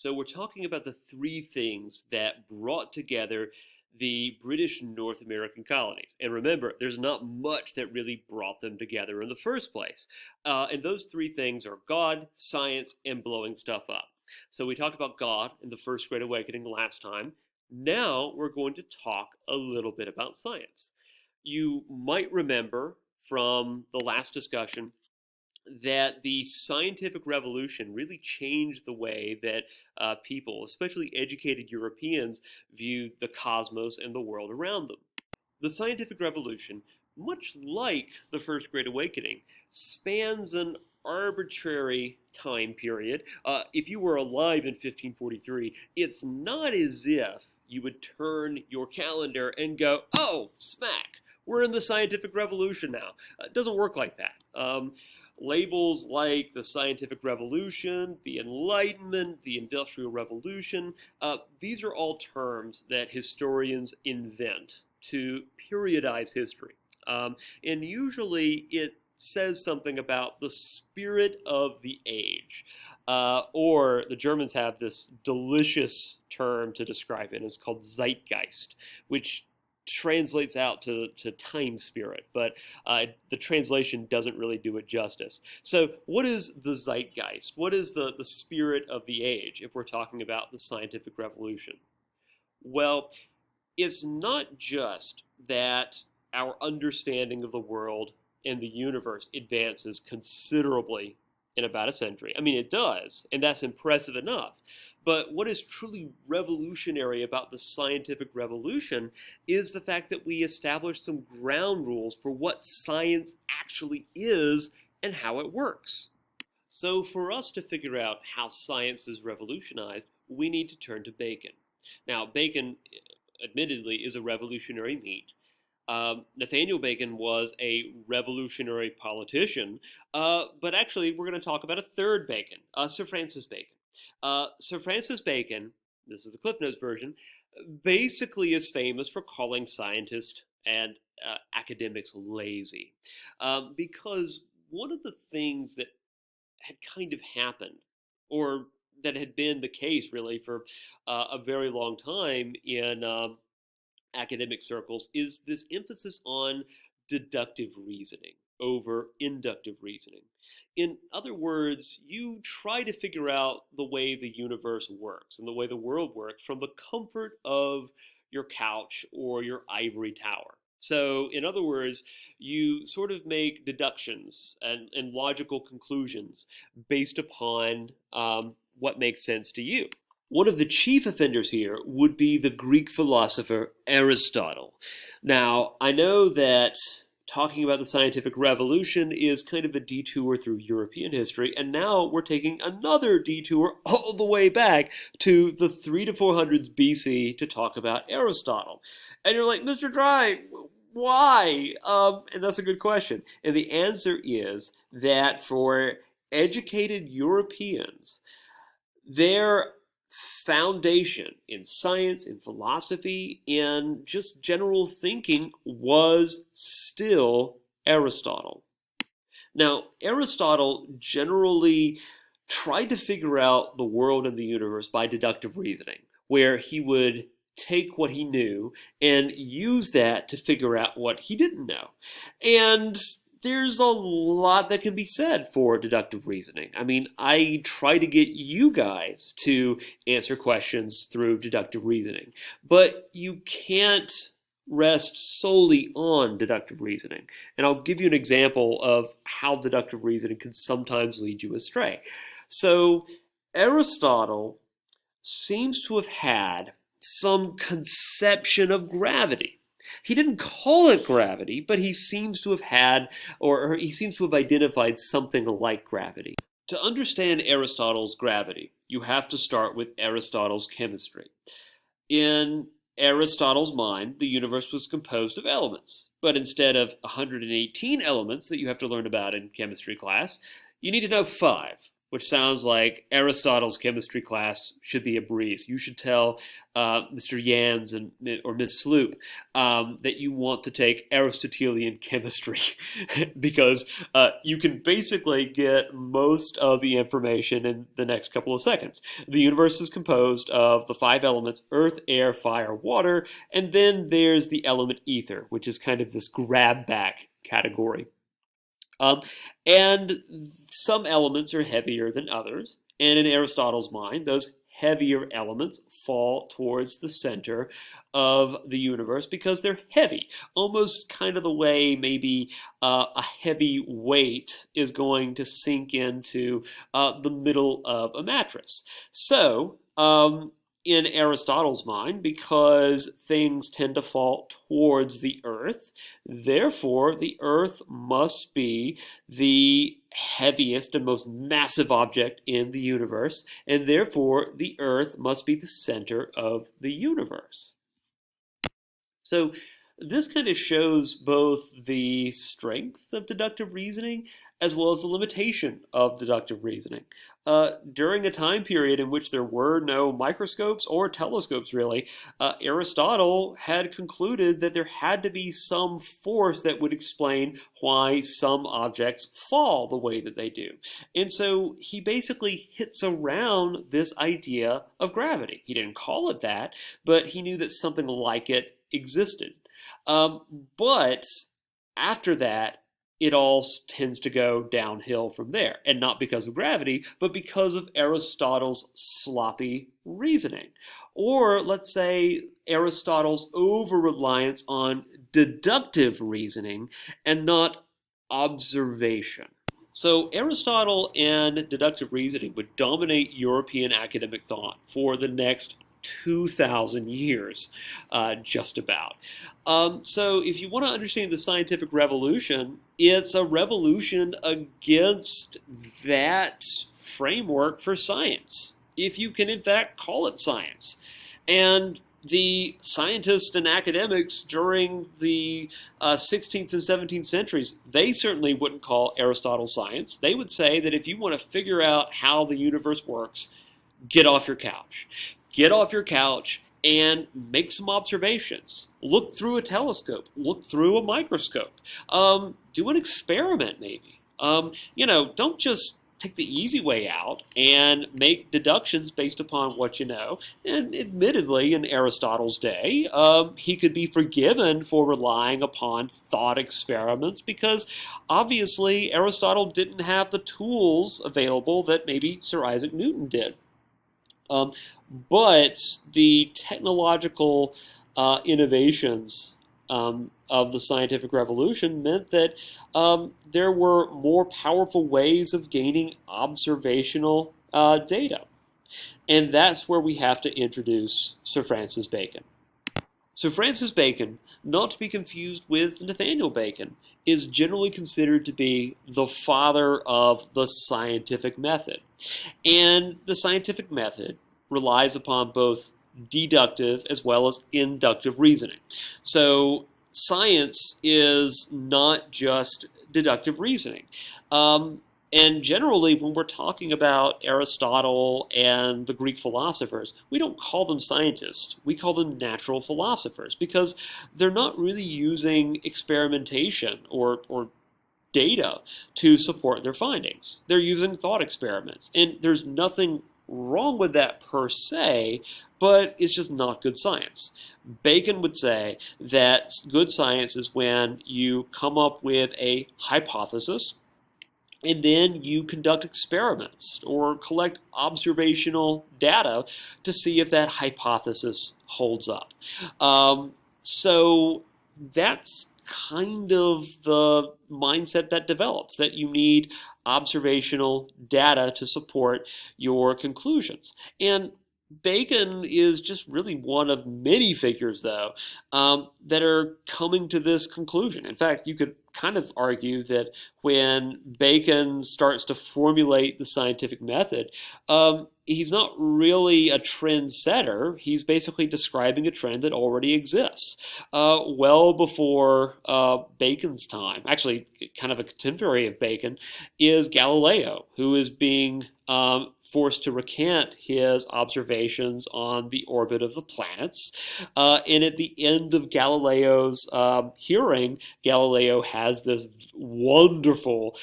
So we're talking about the three things that brought together the British North American colonies. And remember, there's not much that really brought them together in the first place. And those three things are God, science, and blowing stuff up. So we talked about God in the First Great Awakening last time. Now we're going to talk a little bit about science. You might remember from the last discussion that the scientific revolution really changed the way that people, especially educated Europeans, viewed the cosmos and the world around them. The scientific revolution, much like the First Great Awakening, spans an arbitrary time period. If you were alive in 1543, it's not as if you would turn your calendar and go, oh, smack, we're in the scientific revolution now. It doesn't work like that. Labels like the scientific revolution, the Enlightenment, the Industrial Revolution, these are all terms that historians invent to periodize history. And usually it says something about the spirit of the age. Or the Germans have this delicious term to describe it. It's called Zeitgeist, which translates out to time spirit, but the translation doesn't really do it justice. So what is the zeitgeist? What is the spirit of the age if we're talking about the scientific revolution? Well, it's not just that our understanding of the world and the universe advances considerably in about a century. I mean, it does, and that's impressive enough. But what is truly revolutionary about the scientific revolution is the fact that we established some ground rules for what science actually is and how it works. So for us to figure out how science is revolutionized, we need to turn to Bacon. Now, Bacon, admittedly, is a revolutionary meat. Nathaniel Bacon was a revolutionary politician, but actually we're going to talk about a third Bacon, Sir Francis Bacon. Sir Francis Bacon, this is the Cliff Notes version, basically is famous for calling scientists and academics lazy. Because one of the things that had kind of happened, or that had been the case really for a very long time in academic circles, is this emphasis on deductive reasoning over inductive reasoning. In other words, you try to figure out the way the universe works and the way the world works from the comfort of your couch or your ivory tower. So, in other words, you sort of make deductions and logical conclusions based upon what makes sense to you. One of the chief offenders here would be the Greek philosopher Aristotle. Now, I know that talking about the scientific revolution is kind of a detour through European history, and now we're taking another detour all the way back to the 3 to 400s BC to talk about Aristotle. And you're like, Mr. Dry, why? And that's a good question. And the answer is that for educated Europeans, their foundation in science, in philosophy, in just general thinking was still Aristotle. Now, Aristotle generally tried to figure out the world and the universe by deductive reasoning, where he would take what he knew and use that to figure out what he didn't know. And there's a lot that can be said for deductive reasoning. I mean, I try to get you guys to answer questions through deductive reasoning, but you can't rest solely on deductive reasoning. And I'll give you an example of how deductive reasoning can sometimes lead you astray. So Aristotle seems to have had some conception of gravity. He didn't call it gravity, but he seems to have had, or he seems to have identified something like gravity. To understand Aristotle's gravity, you have to start with Aristotle's chemistry. In Aristotle's mind, the universe was composed of elements, but instead of 118 elements that you have to learn about in chemistry class, you need to know 5. which sounds like Aristotle's chemistry class should be a breeze. You should tell Mr. Yans or Miss Sloop that you want to take Aristotelian chemistry because you can basically get most of the information in the next couple of seconds. The universe is composed of the 5 elements: earth, air, fire, water, and then there's the element ether, which is kind of this grab back category. Um, and some elements are heavier than others. And in Aristotle's mind, those heavier elements fall towards the center of the universe because they're heavy, almost kind of the way maybe a heavy weight is going to sink into the middle of a mattress. So, in Aristotle's mind, because things tend to fall towards the earth, therefore the earth must be the heaviest and most massive object in the universe, and therefore the earth must be the center of the universe. So this kind of shows both the strength of deductive reasoning as well as the limitation of deductive reasoning. During a time period in which there were no microscopes or telescopes, really, Aristotle had concluded that there had to be some force that would explain why some objects fall the way that they do. And so he basically hits around this idea of gravity. He didn't call it that, but he knew that something like it existed. But after that, it all tends to go downhill from there. And not because of gravity, but because of Aristotle's sloppy reasoning. Or let's say Aristotle's over-reliance on deductive reasoning and not observation. So Aristotle and deductive reasoning would dominate European academic thought for the next 2,000 years, just about. So if you want to understand the scientific revolution, it's a revolution against that framework for science, if you can in fact call it science. And the scientists and academics during the 16th and 17th centuries, they certainly wouldn't call Aristotle science. They would say that if you want to figure out how the universe works, get off your couch. Get off your couch and make some observations. Look through a telescope. Look through a microscope. Do an experiment, maybe. Don't just take the easy way out and make deductions based upon what you know. And admittedly, in Aristotle's day, he could be forgiven for relying upon thought experiments because obviously Aristotle didn't have the tools available that maybe Sir Isaac Newton did. But the technological innovations of the scientific revolution meant that there were more powerful ways of gaining observational data. And that's where we have to introduce Sir Francis Bacon. Sir Francis Bacon, not to be confused with Nathaniel Bacon, is generally considered to be the father of the scientific method. And the scientific method relies upon both deductive as well as inductive reasoning. So science is not just deductive reasoning. And generally, when we're talking about Aristotle and the Greek philosophers, we don't call them scientists. We call them natural philosophers because they're not really using experimentation or data to support their findings. They're using thought experiments. And there's nothing wrong with that per se, but it's just not good science. Bacon would say that good science is when you come up with a hypothesis and then you conduct experiments or collect observational data to see if that hypothesis holds up. So that's kind of the mindset that develops, that you need observational data to support your conclusions. And Bacon is just really one of many figures, though, that are coming to this conclusion. In fact, you could kind of argue that when Bacon starts to formulate the scientific method, he's not really a trendsetter. He's basically describing a trend that already exists. Well before Bacon's time, actually, kind of a contemporary of Bacon, is Galileo, who is being forced to recant his observations on the orbit of the planets. And at the end of Galileo's hearing, Galileo has this wonderful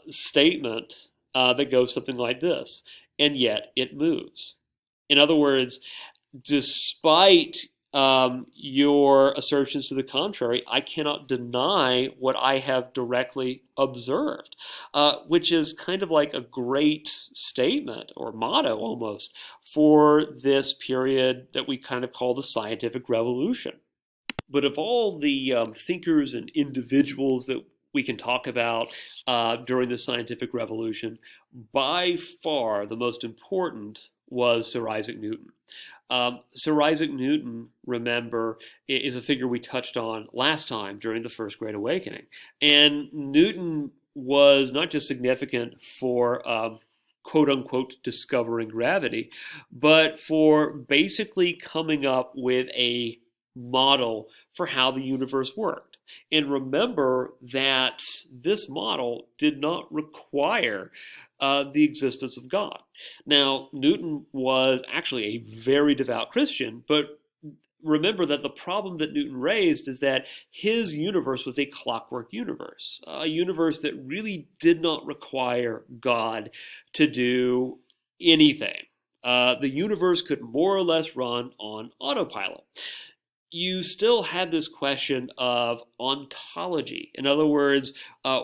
statement that goes something like this: and yet it moves. In other words, despite your assertions to the contrary, I cannot deny what I have directly observed, which is kind of like a great statement or motto almost for this period that we kind of call the scientific revolution. But of all the thinkers and individuals that we can talk about during the scientific revolution, by far the most important was Sir Isaac Newton. Sir Isaac Newton, remember, is a figure we touched on last time during the First Great Awakening. And Newton was not just significant for quote unquote discovering gravity, but for basically coming up with a model for how the universe worked. And remember that this model did not require the existence of God. Now, Newton was actually a very devout Christian, but remember that the problem that Newton raised is that his universe was a clockwork universe, a universe that really did not require God to do anything. The universe could more or less run on autopilot. You still had this question of ontology. In other words,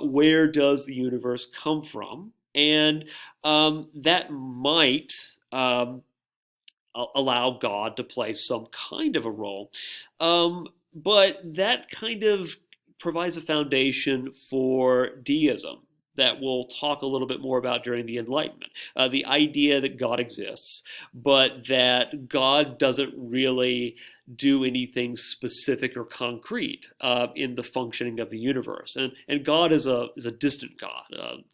where does the universe come from? And that might allow God to play some kind of a role. But that kind of provides a foundation for deism that we'll talk a little bit more about during the Enlightenment. The idea that God exists, but that God doesn't really do anything specific or concrete in the functioning of the universe. And God is a distant God,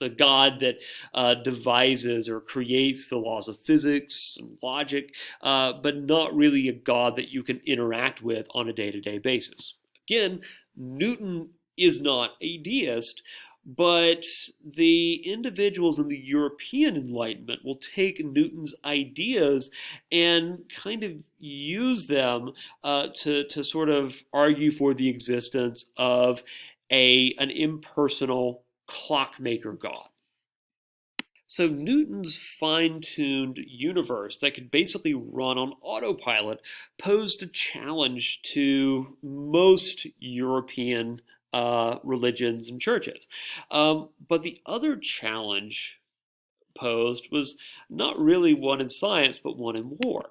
the God that devises or creates the laws of physics and logic, but not really a God that you can interact with on a day-to-day basis. Again, Newton is not a deist, but the individuals in the European Enlightenment will take Newton's ideas and kind of use them to sort of argue for the existence of an impersonal clockmaker God. So Newton's fine-tuned universe that could basically run on autopilot posed a challenge to most European religions and churches. But the other challenge posed was not really one in science, but one in war.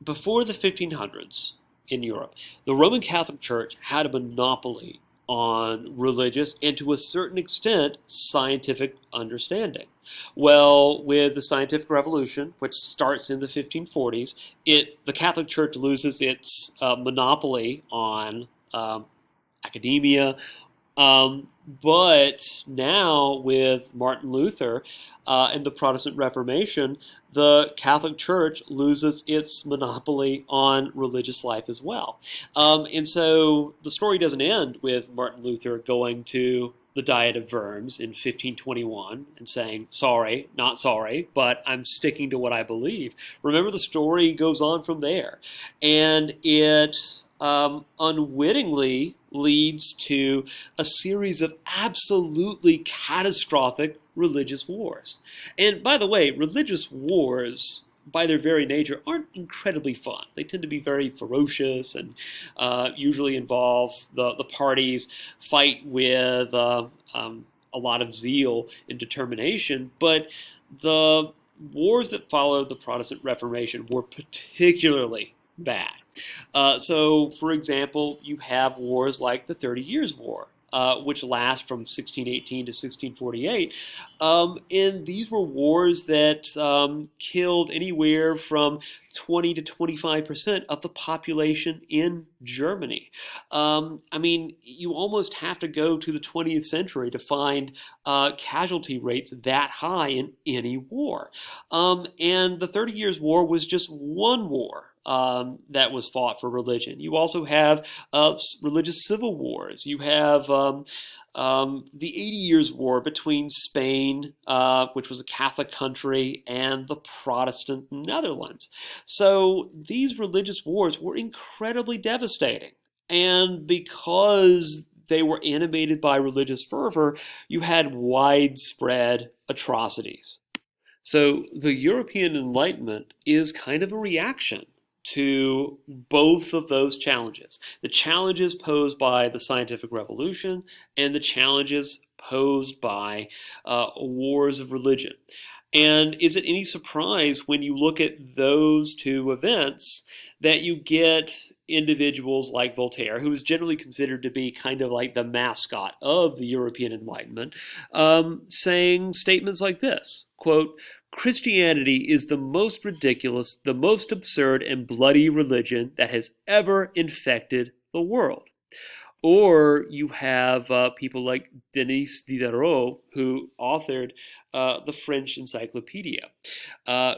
Before the 1500s in Europe, the Roman Catholic Church had a monopoly on religious and, to a certain extent, scientific understanding. Well, with the scientific revolution, which starts in the 1540s, the Catholic Church loses its monopoly on academia, but now with Martin Luther and the Protestant Reformation, the Catholic Church loses its monopoly on religious life as well. And so the story doesn't end with Martin Luther going to the Diet of Worms in 1521 and saying, sorry, not sorry, but I'm sticking to what I believe. Remember, the story goes on from there. And it unwittingly leads to a series of absolutely catastrophic religious wars. And by the way, religious wars, by their very nature, aren't incredibly fun. They tend to be very ferocious and usually involve the parties fight with a lot of zeal and determination. But the wars that followed the Protestant Reformation were particularly bad. So, for example, you have wars like the 30 Years' War which last from 1618 to 1648. And these were wars that killed anywhere from 20 to 25% of the population in Germany. I mean, you almost have to go to the 20th century to find casualty rates that high in any war. And the 30 Years' War was just one war that was fought for religion. You also have religious civil wars. You have the 80 Years' War between Spain, which was a Catholic country, and the Protestant Netherlands. So these religious wars were incredibly devastating. And because they were animated by religious fervor, you had widespread atrocities. So the European Enlightenment is kind of a reaction to both of those challenges. The challenges posed by the scientific revolution and the challenges posed by wars of religion. And is it any surprise when you look at those two events that you get individuals like Voltaire, who is generally considered to be kind of like the mascot of the European Enlightenment, saying statements like this, quote, Christianity is the most ridiculous, the most absurd and bloody religion that has ever infected the world. Or you have people like Denis Diderot, who authored the French Encyclopedia.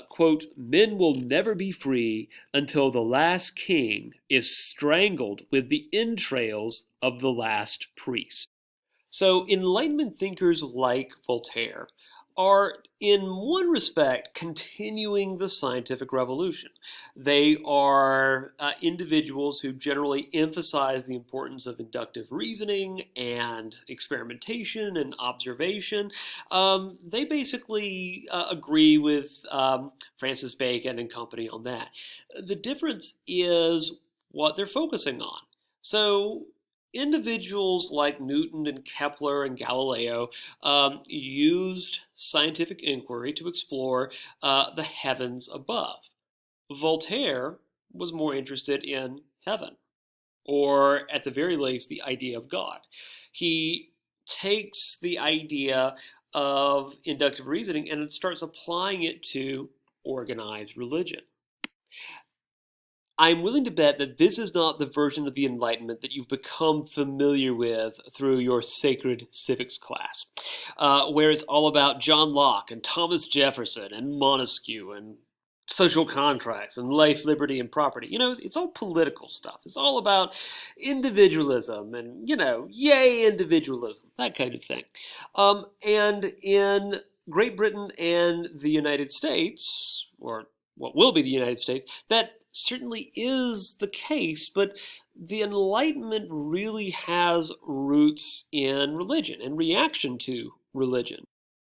Quote, men will never be free until the last king is strangled with the entrails of the last priest. So Enlightenment thinkers like Voltaire are, in one respect, continuing the scientific revolution. They are individuals who generally emphasize the importance of inductive reasoning and experimentation and observation. They basically agree with Francis Bacon and company on that. The difference is what they're focusing on. So individuals like Newton and Kepler and Galileo used scientific inquiry to explore the heavens above. Voltaire was more interested in heaven, or at the very least, the idea of God. He takes the idea of inductive reasoning and starts applying it to organized religion. I'm willing to bet that this is not the version of the Enlightenment that you've become familiar with through your sacred civics class, where it's all about John Locke and Thomas Jefferson and Montesquieu and social contracts and life, liberty, and property. You know, it's all political stuff. It's all about individualism and, yay individualism, that kind of thing. And in Great Britain and the United States, or what will be the United States, that certainly is the case, but the Enlightenment really has roots in religion and reaction to religion.